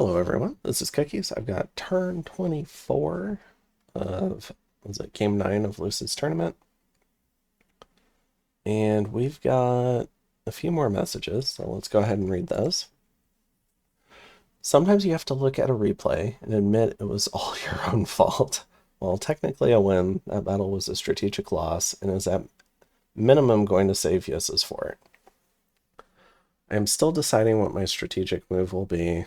Hello everyone, this is Cookies. I've got turn 24 of, was it game 9 of Lucid's tournament? And we've got a few more messages, so let's go ahead and read those. Sometimes you have to look at a replay and admit it was all your own fault. While technically a win, that battle was a strategic loss and is at minimum going to save Yus's for it. I am still deciding what my strategic move will be,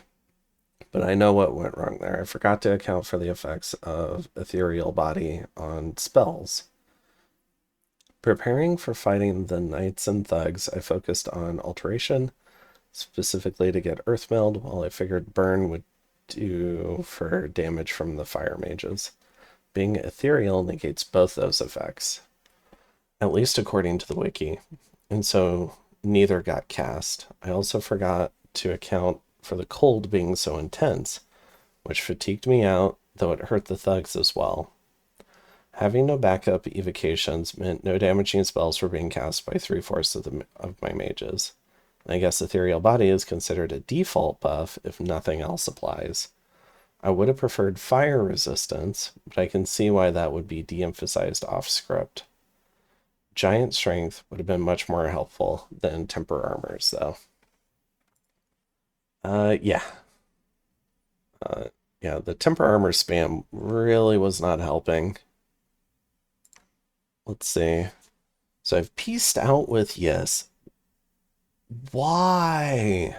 but I know what went wrong there. I forgot to account for the effects of ethereal body on spells. Preparing for fighting the knights and thugs, I focused on alteration, specifically to get earthmeld, while I figured burn would do for damage from the fire mages. Being ethereal negates both those effects, at least according to the wiki, and so neither got cast. I also forgot to account for the cold being so intense, which fatigued me out, though it hurt the thugs as well. Having no backup evocations meant no damaging spells were being cast by 3/4 of my mages. And I guess Ethereal Body is considered a default buff if nothing else applies. I would have preferred fire resistance, but I can see why that would be de-emphasized off script. Giant strength would have been much more helpful than temper armors, though. Yeah. Yeah, the temper armor spam really was not helping. Let's see. So I've pieced out with yes. Why?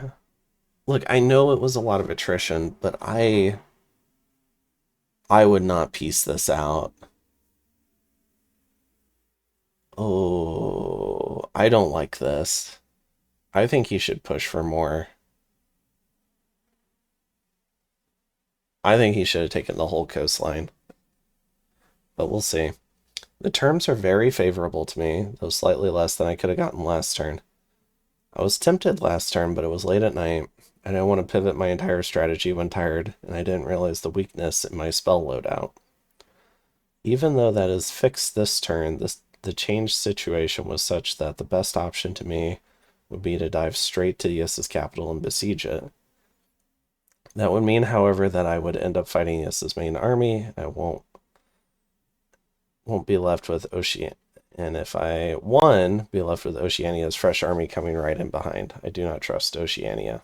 Look, I know it was a lot of attrition, but I would not piece this out. Oh, I don't like this. I think he should push for more. I think he should have taken the whole coastline. But we'll see. The terms are very favorable to me, though slightly less than I could have gotten last turn. I was tempted last turn, but it was late at night. I didn't want to pivot my entire strategy when tired, and I didn't realize the weakness in my spell loadout. Even though that is fixed this turn, the changed situation was such that the best option to me would be to dive straight to Yis's capital and besiege it. That would mean, however, that I would end up fighting Yis's main army. I won't be left with Oceania. And if I won, be left with Oceania's fresh army coming right in behind. I do not trust Oceania.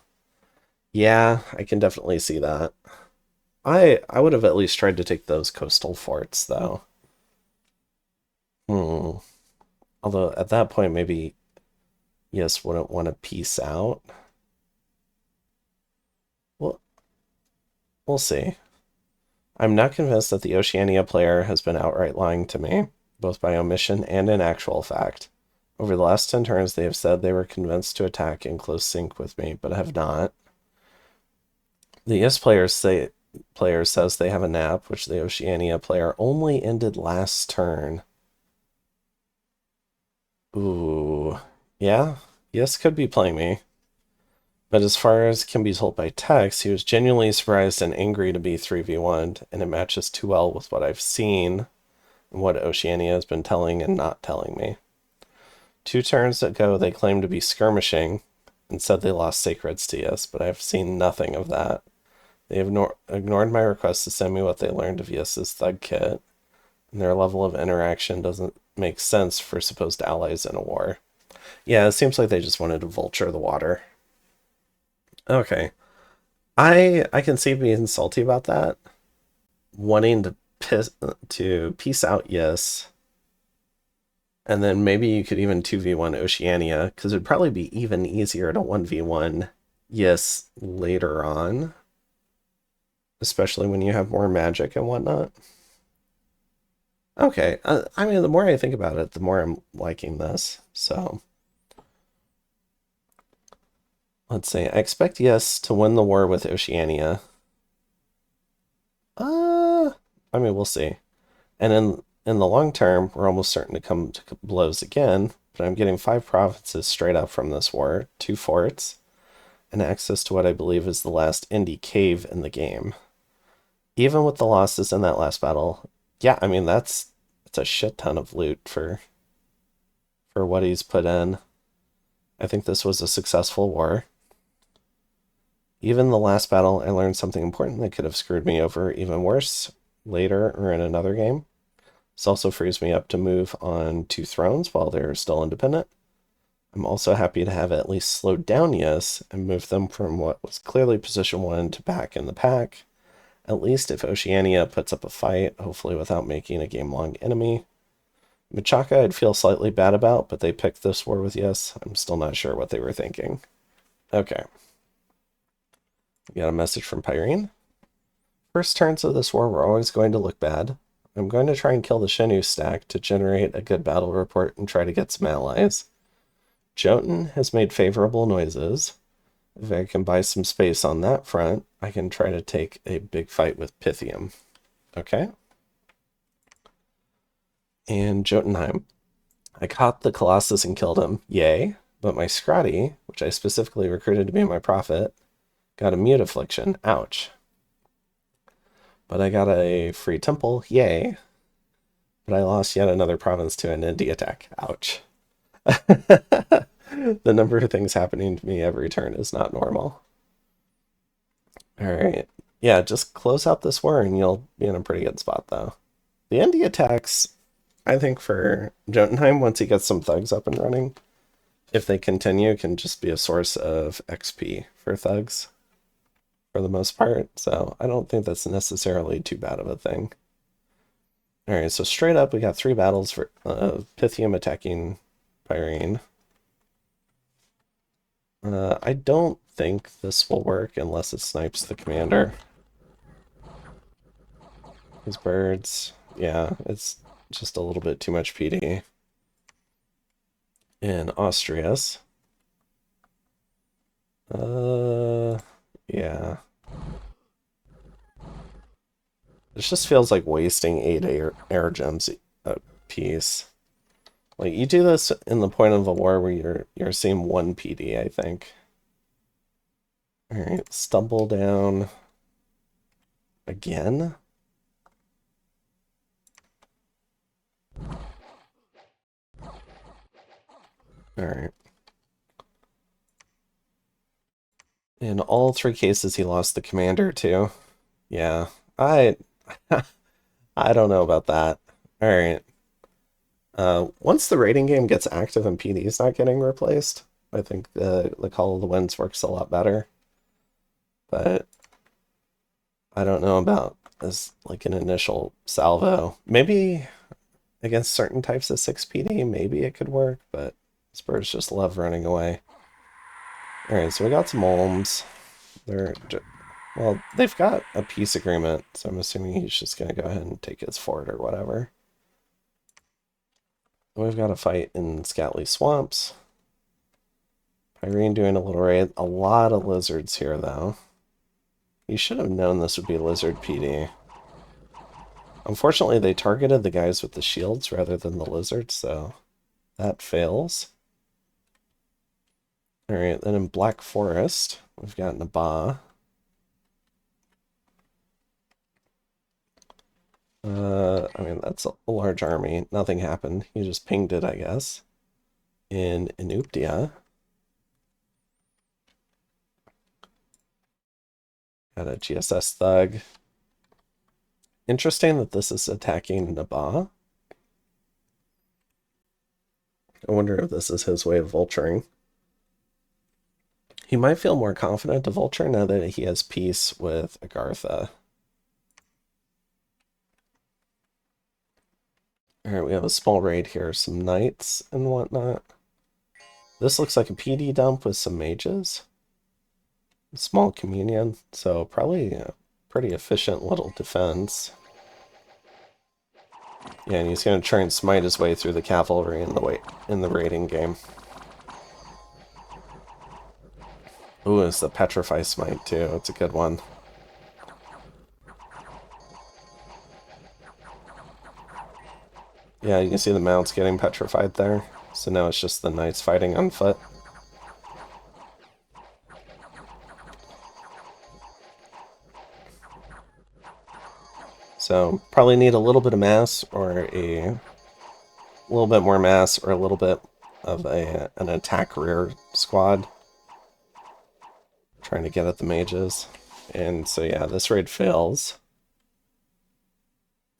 Yeah, I can definitely see that. I would have at least tried to take those coastal forts, though. Although at that point, maybe Yes wouldn't want to peace out. Well, we'll see. I'm not convinced that the Oceania player has been outright lying to me, both by omission and in actual fact. Over the last 10 turns, they have said they were convinced to attack in close sync with me, but have not. The Yes player says they have a nap, which the Oceania player only ended last turn. Ooh, yeah, Yes could be playing me. But as far as can be told by text, he was genuinely surprised and angry to be 3v1'd, and it matches too well with what I've seen and what Oceania has been telling and not telling me. 2 turns ago, they claimed to be skirmishing and said they lost sacreds to Yes, but I've seen nothing of that. They have ignored my request to send me what they learned of Yes's thug kit, and their level of interaction doesn't make sense for supposed allies in a war. Yeah, it seems like they just wanted to vulture the water. Okay. I can see being salty about that. Wanting to peace out Yes. And then maybe you could even 2v1 Oceania, because it'd probably be even easier to 1v1 Yes later on. Especially when you have more magic and whatnot. Okay, I mean, the more I think about it, the more I'm liking this, so... Let's see, I expect Yes to win the war with Oceania. I mean, we'll see. And in the long term, we're almost certain to come to blows again, but I'm getting 5 provinces straight up from this war, 2 forts, and access to what I believe is the last indie cave in the game. Even with the losses in that last battle, yeah, I mean, it's a shit ton of loot for what he's put in. I think this was a successful war. Even the last battle, I learned something important that could have screwed me over even worse later or in another game. This also frees me up to move on 2 thrones while they're still independent. I'm also happy to have at least slowed down Yes and moved them from what was clearly position 1 to back in the pack. At least if Oceania puts up a fight, hopefully without making a game-long enemy. Machaca I'd feel slightly bad about, but they picked this war with Yes. I'm still not sure what they were thinking. Okay. We got a message from Pyrene. First turns of this war were always going to look bad. I'm going to try and kill the Shenu stack to generate a good battle report and try to get some allies. Jotun has made favorable noises. If I can buy some space on that front, I can try to take a big fight with Pythium. Okay. And Jotunheim. I caught the Colossus and killed him. Yay. But my Scrotty, which I specifically recruited to be my prophet, got a mute affliction. Ouch. But I got a free temple. Yay. But I lost yet another province to an indie attack. Ouch. The number of things happening to me every turn is not normal. Alright. Yeah, just close out this war and you'll be in a pretty good spot, though. The indie attacks, I think for Jotunheim, once he gets some thugs up and running, if they continue, can just be a source of XP for thugs for the most part. So I don't think that's necessarily too bad of a thing. Alright, so straight up, we got 3 battles for Pythium attacking Pyrene. I don't think this will work unless it snipes the commander. These birds, yeah, it's just a little bit too much PD. In Austrias. Yeah. This just feels like wasting 8 air gems a piece. Like, you do this in the point of a war where you're seeing 1 PD, I think. Alright, stumble down again. Alright. In all 3 cases, he lost the commander, too. Yeah, I don't know about that. Alright. Once the rating game gets active and PD is not getting replaced, I think the Call of the Winds works a lot better. But I don't know about as like an initial salvo. Maybe against certain types of 6 PD, maybe it could work, but Spurs just love running away. Alright, so we got some Olms. Well, they've got a peace agreement, so I'm assuming he's just going to go ahead and take his fort or whatever. We've got a fight in Scatly Swamps. Pyrene doing a little raid. A lot of lizards here, though. You should have known this would be lizard PD. Unfortunately, they targeted the guys with the shields rather than the lizards, so that fails. Alright, then in Black Forest, we've got Naba. I mean, that's a large army. Nothing happened. He just pinged it, I guess. In Inuptia. Got a GSS thug. Interesting that this is attacking Naba. I wonder if this is his way of vulturing. He might feel more confident to vulture now that he has peace with Agartha. Alright, we have a small raid here, some knights and whatnot. This looks like a PD dump with some mages. Small communion, so probably a pretty efficient little defense. Yeah, and he's going to try and smite his way through the cavalry in the raiding game. Ooh, it's the Petrify Smite too. It's a good one. Yeah, you can see the mounts getting petrified there. So now it's just the knights fighting on foot. So probably need a little bit of mass or a little bit more mass or a little bit of an attack rear squad. Trying to get at the mages. And so yeah, this raid fails.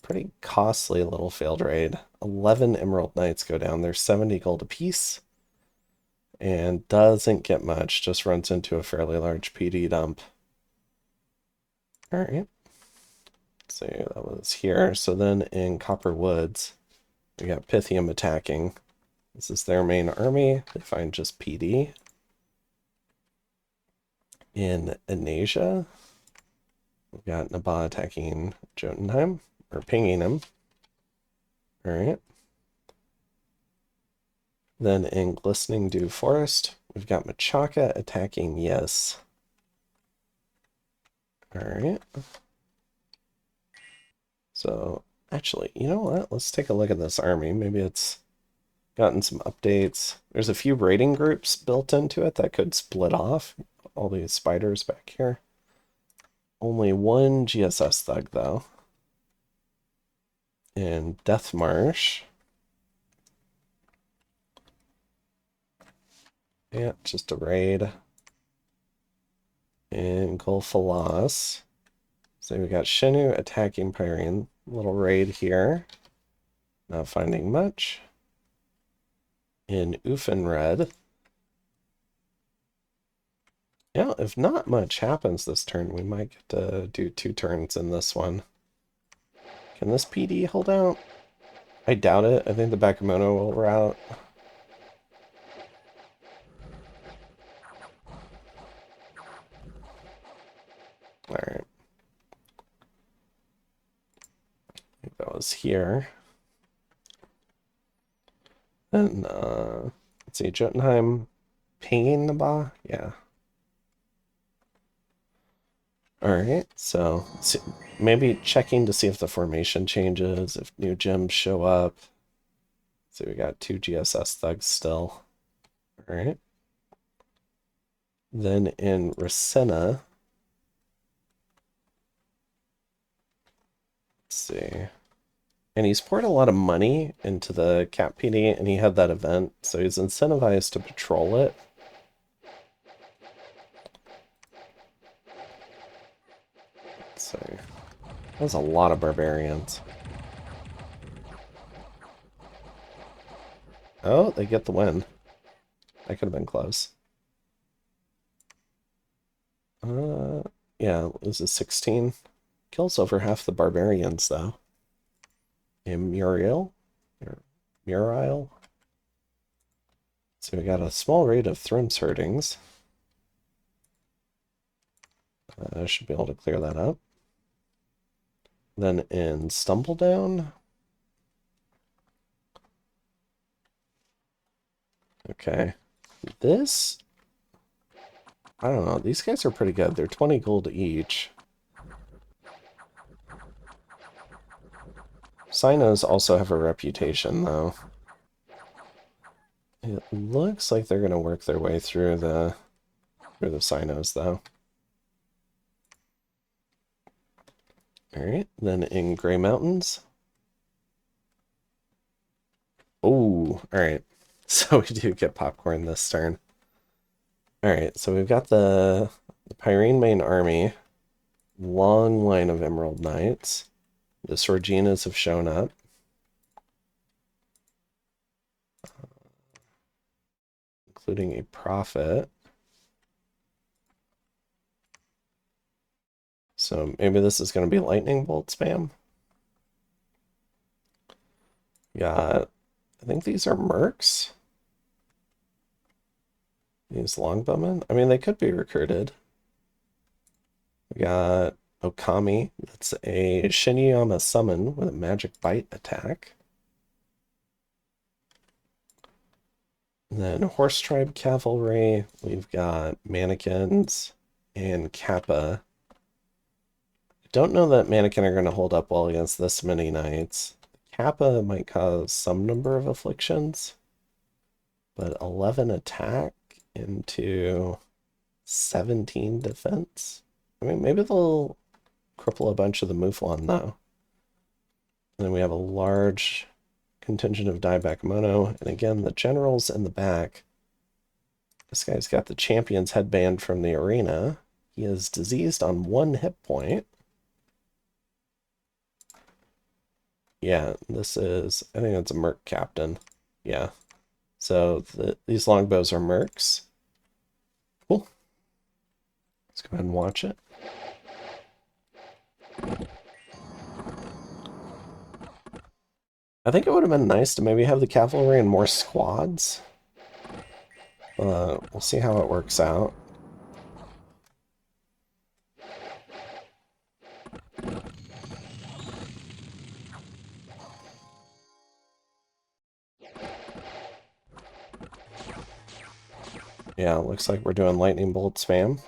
Pretty costly little failed raid. 11 Emerald Knights go down. There's 70 gold apiece. And doesn't get much, just runs into a fairly large PD dump. Alright. So that was here. So then in Copper Woods, we got Pythium attacking. This is their main army. They find just PD. In Anasia, we've got Naba attacking Jotunheim, or pinging him. Alright. Then in Glistening Dew Forest, we've got Machaka attacking Yes. Alright. So, actually, you know what? Let's take a look at this army. Maybe it's gotten some updates. There's a few raiding groups built into it that could split off. All these spiders back here. Only one GSS thug, though. In Death Marsh. Yeah, just a raid. In Golfalas. So we got Shinu attacking Pyrene. Little raid here. Not finding much. In Ufenred. Yeah, if not much happens this turn, we might get to do 2 turns in this one. Can this PD hold out? I doubt it. I think the Bakemono will rout. Alright. I think that was here. And, let's see, Jotunheim pinging Naba? Yeah. Alright, so maybe checking to see if the formation changes, if new gems show up. So we got 2 GSS thugs still. Alright. Then in Rasenna, let's see. And he's poured a lot of money into the Cap PD, and he had that event, so he's incentivized to patrol it. Let's see. That's a lot of barbarians. Oh, they get the win. That could have been close. Yeah, this is 16. Kills over half the barbarians, though. In Muriel? Or Muriel? So we got a small rate of Thrims herdings. I should be able to clear that up. Then in Stumbledown. Okay. This, I don't know. These guys are pretty good. They're 20 gold each. Sinos also have a reputation, though. It looks like they're going to work their way through the Sinos, though. Alright, then in Grey Mountains. Oh, alright. So we do get popcorn this turn. Alright, so we've got the Pyrene main army. Long line of Emerald Knights. The Sorginas have shown up. Including a Prophet. So maybe this is going to be lightning bolt spam. Got, I think these are mercs. These longbowmen. I mean, they could be recruited. We got Okami. That's a Shiniyama summon with a magic bite attack. And then Horse Tribe Cavalry. We've got Mannequins and Kappa. Don't know that Mannequin are going to hold up well against this many knights. Kappa might cause some number of afflictions, but 11 attack into 17 defense. I mean, maybe they'll cripple a bunch of the Mouflon, though. And then we have a large contingent of Dieback Mono, and again, the generals in the back This guy's got the champion's headband from the arena. He is diseased on 1 hit point. Yeah, this is, I think it's a Merc captain. Yeah. So these longbows are Mercs. Cool. Let's go ahead and watch it. I think it would have been nice to maybe have the cavalry in more squads. We'll see how it works out. Yeah, looks like we're doing lightning bolt spam.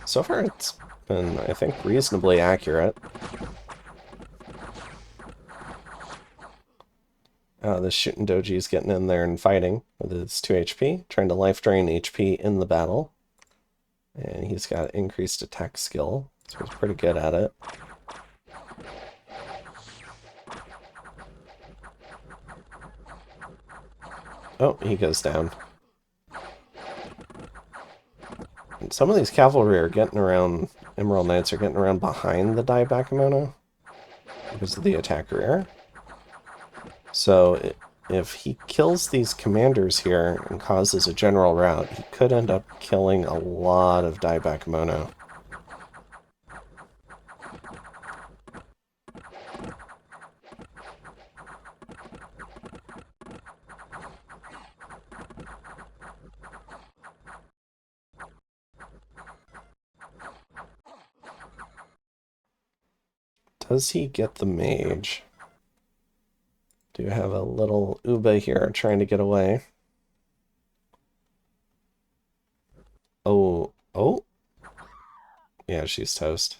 So far it's been, I think, reasonably accurate. This shooting doji's getting in there and fighting with his 2 HP, trying to life drain HP in the battle. And he's got increased attack skill, so he's pretty good at it. Oh, he goes down. And some of these cavalry are getting around, Emerald Knights are getting around behind the Daibakemono because of the attack rear. So if he kills these commanders here and causes a general rout, he could end up killing a lot of Daibakemono. Does he get the mage? Do have a little Uba here trying to get away. Oh, oh. Yeah, she's toast.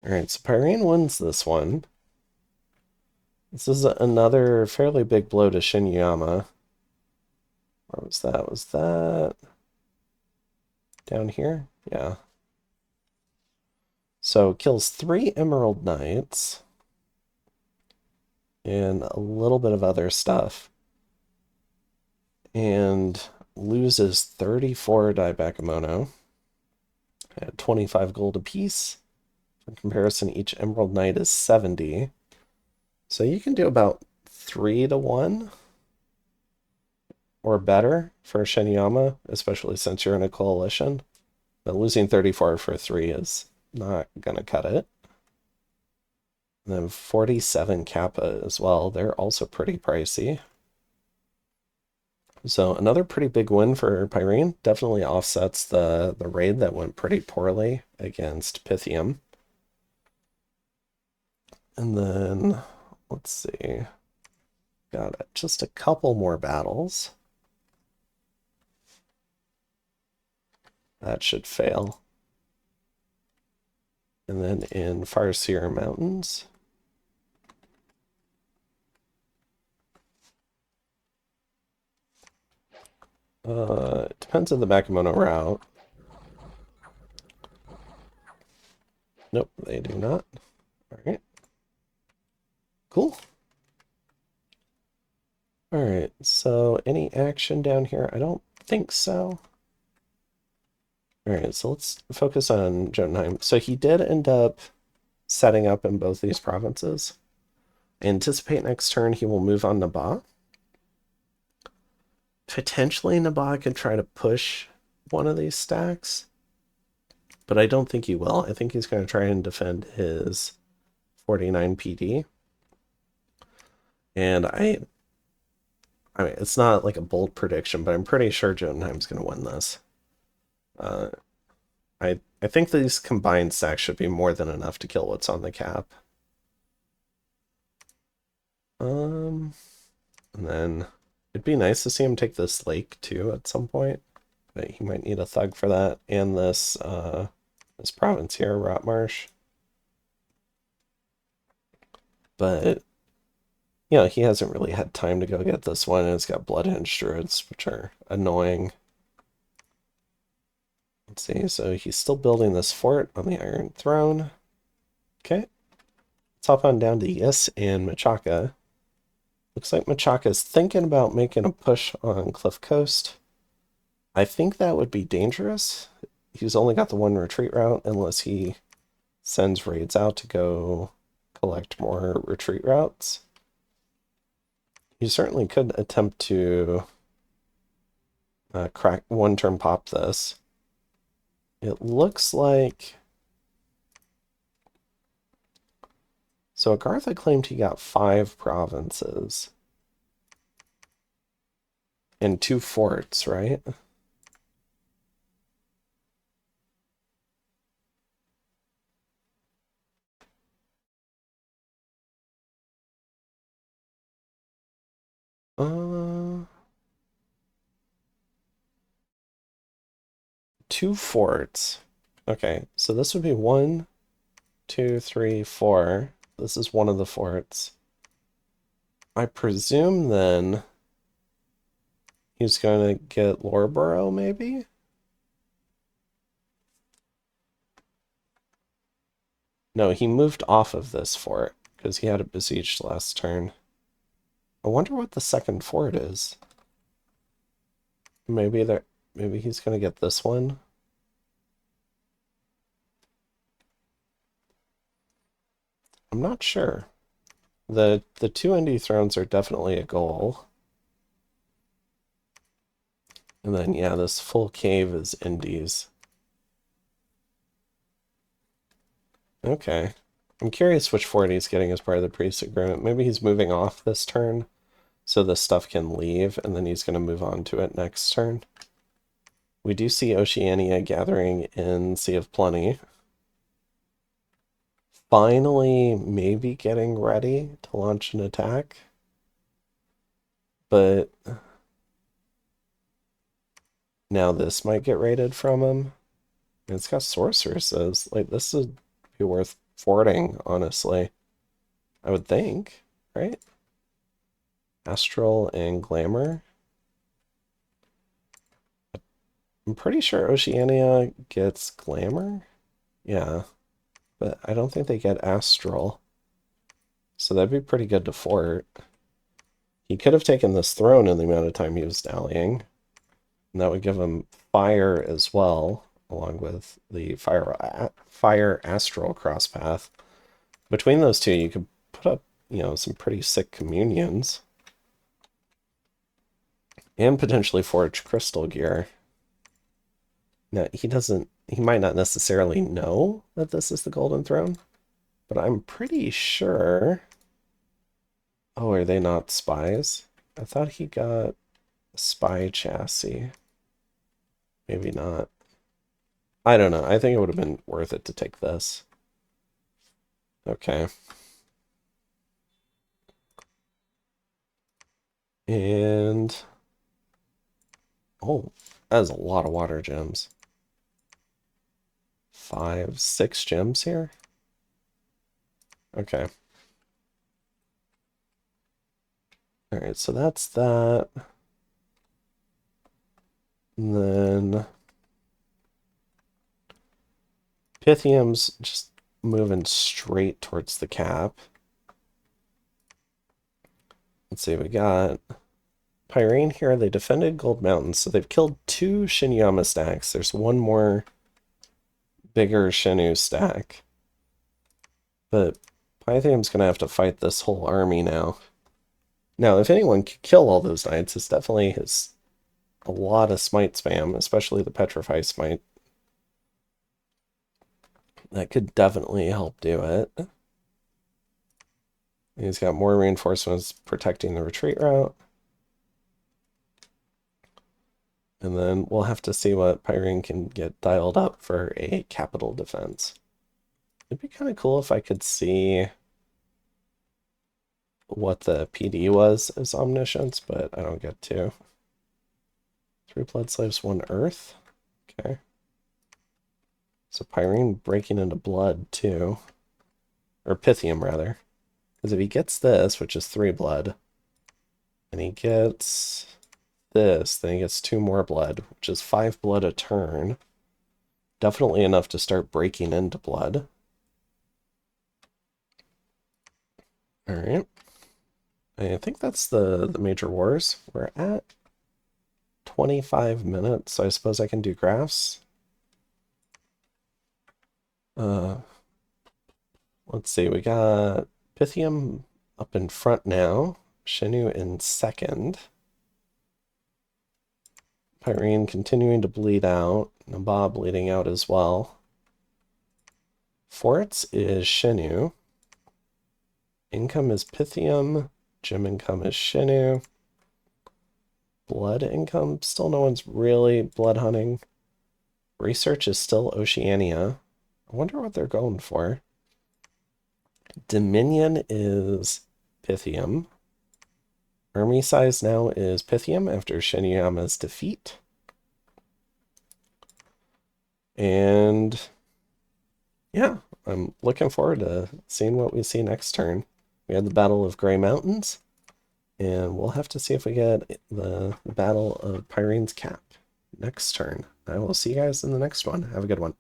Alright, so Pyrene wins this one. This is another fairly big blow to Shinyama. Where was that? Was that down here? Yeah. So kills 3 Emerald Knights and a little bit of other stuff. And loses 34 Daibakemono at 25 gold apiece. For comparison, each Emerald Knight is 70. So you can do about 3 to 1 or better for Shinyama, especially since you're in a coalition. But losing 34 for 3 is not going to cut it. And then 47 Kappa as well. They're also pretty pricey. So another pretty big win for Pyrene. Definitely offsets the raid that went pretty poorly against Pythium. And then, let's see. Got just a couple more battles. That should fail. And then in Farseer Mountains. It depends on the Bakemono route. Nope, they do not. Alright. Cool. Alright, so any action down here? I don't think so. Alright, so let's focus on Jotunheim. So he did end up setting up in both these provinces. Anticipate next turn he will move on Naba. Potentially Naba could try to push one of these stacks, but I don't think he will. I think he's going to try and defend his 49 PD. And I mean, it's not like a bold prediction, but I'm pretty sure Jotunheim's going to win this. I think these combined stacks should be more than enough to kill what's on the cap. And then it'd be nice to see him take this lake too at some point, but he might need a thug for that. And this this province here, Rotmarsh. But you know, he hasn't really had time to go get this one, and it's got Bloodhenge Druids, which are annoying. Let's see, so he's still building this fort on the Iron Throne. Okay. Let's hop on down to Yes and Machaca. Looks like Machaca's thinking about making a push on Cliff Coast. I think that would be dangerous. He's only got the one retreat route unless he sends raids out to go collect more retreat routes. You certainly could attempt to crack one-turn pop this. It looks like... So Agartha claimed he got 5 provinces. And 2 forts, right? Uh, 2 forts. Okay, so this would be 1, 2, 3, 4. This is one of the forts. I presume then he's going to get Loreborough, maybe? No, he moved off of this fort because he had it besieged last turn. I wonder what the second fort is. Maybe he's going to get this one. I'm not sure. The 2 indie thrones are definitely a goal. And then, yeah, this full cave is indies. Okay. I'm curious which fort he's getting as part of the priest agreement. Maybe he's moving off this turn so this stuff can leave, and then he's going to move on to it next turn. We do see Oceania gathering in Sea of Plenty. Finally, maybe getting ready to launch an attack. But now this might get raided from him. It's got sorceresses. Like, this would be worth forting, honestly. I would think, right? Astral and Glamour. I'm pretty sure Oceania gets Glamour. Yeah, but I don't think they get Astral. So that'd be pretty good to fort. He could have taken this throne in the amount of time he was dallying. And that would give him fire as well, along with the fire astral crosspath. Between those two, you could put up, you know, some pretty sick communions. And potentially forge crystal gear. Now, he might not necessarily know that this is the Golden Throne, but I'm pretty sure... Oh, are they not spies? I thought he got a spy chassis. Maybe not. I don't know. I think it would have been worth it to take this. Okay. And... Oh, that is a lot of water gems. 5, 6 gems here? Okay. Alright, so that's that. And then... Pythium's just moving straight towards the cap. Let's see, we got Pyrene here. They defended Gold Mountain, so they've killed 2 Shinyama stacks. There's one more bigger Shinu stack. But Pythium's going to have to fight this whole army now. Now, if anyone could kill all those knights, it's definitely a lot of smite spam, especially the Petrify smite. That could definitely help do it. He's got more reinforcements protecting the retreat route. And then we'll have to see what Pyrene can get dialed up for a capital defense. It'd be kind of cool if I could see what the PD was as Omniscience, but I don't get to. 3 Blood Slaves, 1 Earth. Okay. So Pyrene breaking into blood, too. Or Pythium, rather. Because if he gets this, which is 3 blood, and he gets this, then he gets 2 more blood, which is 5 blood a turn. Definitely enough to start breaking into blood. Alright. I think that's the major wars. We're at 25 minutes, so I suppose I can do graphs. Let's see, we got Pythium up in front now, Shinu in second. Pyrene continuing to bleed out, Nabab bleeding out as well. Forts is Shinu. Income is Pythium. Gym income is Shinu. Blood income, still no one's really blood hunting. Research is still Oceania. I wonder what they're going for. Dominion is Pythium. Army size now is Pythium after Shinuyama's defeat. And yeah, I'm looking forward to seeing what we see next turn. We had the Battle of Grey Mountains, and we'll have to see if we get the Battle of Pyrene's Cap next turn. I will see you guys in the next one. Have a good one.